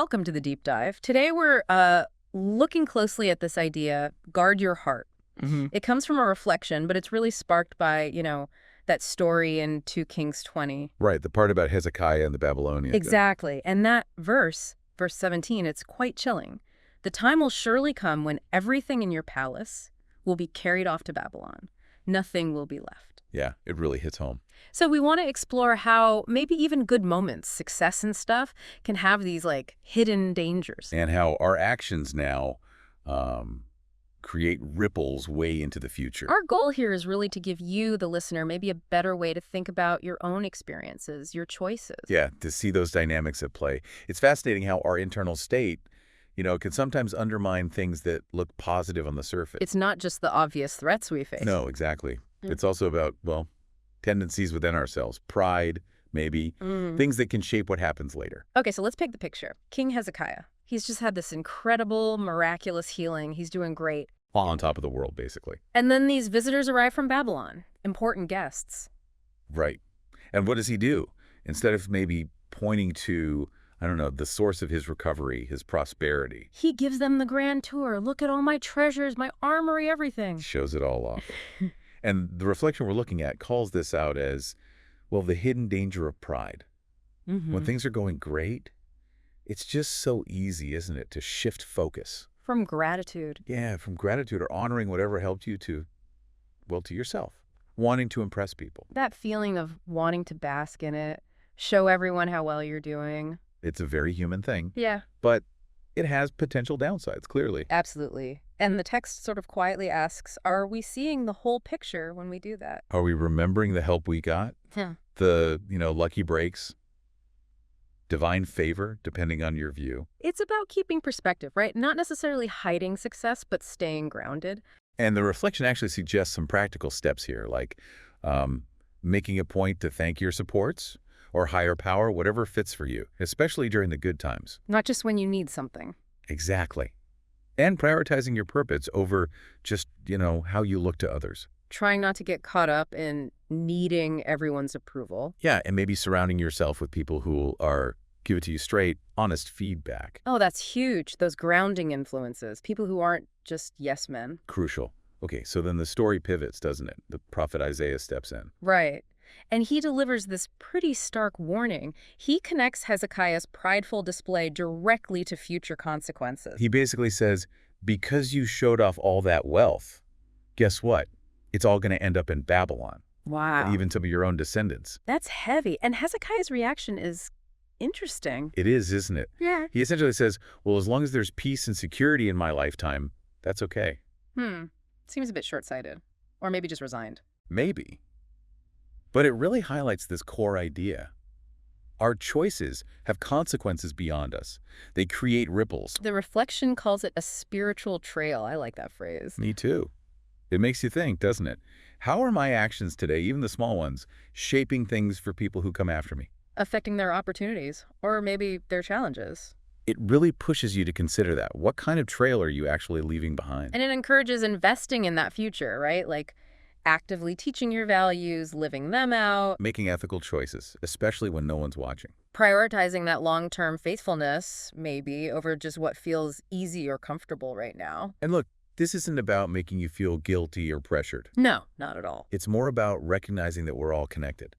Welcome to the deep dive. Today we're looking closely at this idea, guard your heart. It comes from a reflection, but it's really sparked by, that story in 2 Kings 20. Right, the part about Hezekiah and the Babylonians. Exactly. And that verse 17, it's quite chilling. The time will surely come when everything in your palace will be carried off to Babylon. Nothing will be left. Yeah, it really hits home. So we want to explore how maybe even good moments, success and stuff, can have these hidden dangers. And how our actions now create ripples way into the future. Our goal here is really to give you, the listener, maybe a better way to think about your own experiences, your choices. Yeah, to see those dynamics at play. It's fascinating how our internal state, can sometimes undermine things that look positive on the surface. It's not just the obvious threats we face. No, exactly. It's also about, tendencies within ourselves, pride, maybe, things that can shape what happens later. Okay, so let's pick the picture. King Hezekiah. He's just had this incredible, miraculous healing. He's doing great. All on top of the world, basically. And then these visitors arrive from Babylon, important guests. Right. And what does he do? Instead of maybe pointing to, the source of his recovery, his prosperity. He gives them the grand tour. Look at all my treasures, my armory, everything. Shows it all off. And the reflection we're looking at calls this out as, the hidden danger of pride. When things are going great, it's just so easy, isn't it, to shift focus. From gratitude. Yeah, from gratitude or honoring whatever helped you to yourself, wanting to impress people. That feeling of wanting to bask in it, show everyone how well you're doing. It's a very human thing. Yeah. But it has potential downsides, clearly. Absolutely. And the text sort of quietly asks, are we seeing the whole picture when we do that? Are we remembering the help we got? The, lucky breaks? Divine favor, depending on your view. It's about keeping perspective, right? Not necessarily hiding success, but staying grounded. And the reflection actually suggests some practical steps here, like making a point to thank your supports or higher power, whatever fits for you, especially during the good times. Not just when you need something. Exactly. And prioritizing your purpose over just, how you look to others. Trying not to get caught up in needing everyone's approval. Yeah, and maybe surrounding yourself with people who are, give it to you straight, honest feedback. Oh, that's huge. Those grounding influences. People who aren't just yes men. Crucial. Okay, so then the story pivots, doesn't it? The prophet Isaiah steps in. Right. And he delivers this pretty stark warning. He connects Hezekiah's prideful display directly to future consequences. He basically says, because you showed off all that wealth, guess what? It's all going to end up in Babylon. Wow. Even some of your own descendants. That's heavy. And Hezekiah's reaction is interesting. It is, isn't it? Yeah. He essentially says, well, as long as there's peace and security in my lifetime, that's okay. Seems a bit short-sighted. Or maybe just resigned. Maybe. But it really highlights this core idea. Our choices have consequences beyond us. They create ripples. The reflection calls it a spiritual trail. I like that phrase. Me too. It makes you think, doesn't it? How are my actions today, even the small ones, shaping things for people who come after me? Affecting their opportunities, or maybe their challenges. It really pushes you to consider that. What kind of trail are you actually leaving behind? And it encourages investing in that future, right? Like actively teaching your values, living them out. Making ethical choices, especially when no one's watching. Prioritizing that long-term faithfulness, maybe, over just what feels easy or comfortable right now. And look, this isn't about making you feel guilty or pressured. No, not at all. It's more about recognizing that we're all connected.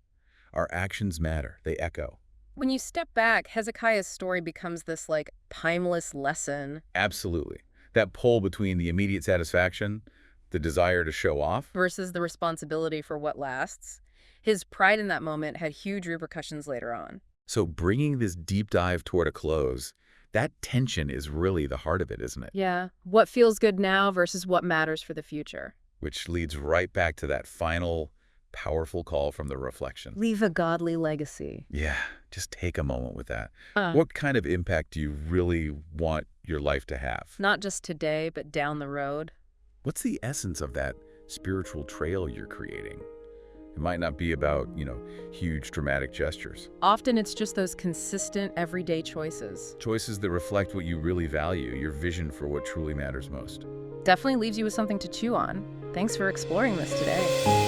Our actions matter. They echo. When you step back, Hezekiah's story becomes this, timeless lesson. Absolutely. That pull between the immediate satisfaction, the desire to show off, versus the responsibility for what lasts. His pride in that moment had huge repercussions later on. So bringing this deep dive toward a close, that tension is really the heart of it, isn't it? Yeah. What feels good now versus what matters for the future. Which leads right back to that final powerful call from the reflection. Leave a godly legacy. Yeah, just take a moment with that. What kind of impact do you really want your life to have? Not just today, but down the road. What's the essence of that spiritual trail you're creating? It might not be about, huge dramatic gestures. Often it's just those consistent everyday choices. Choices that reflect what you really value, your vision for what truly matters most. Definitely leaves you with something to chew on. Thanks for exploring this today.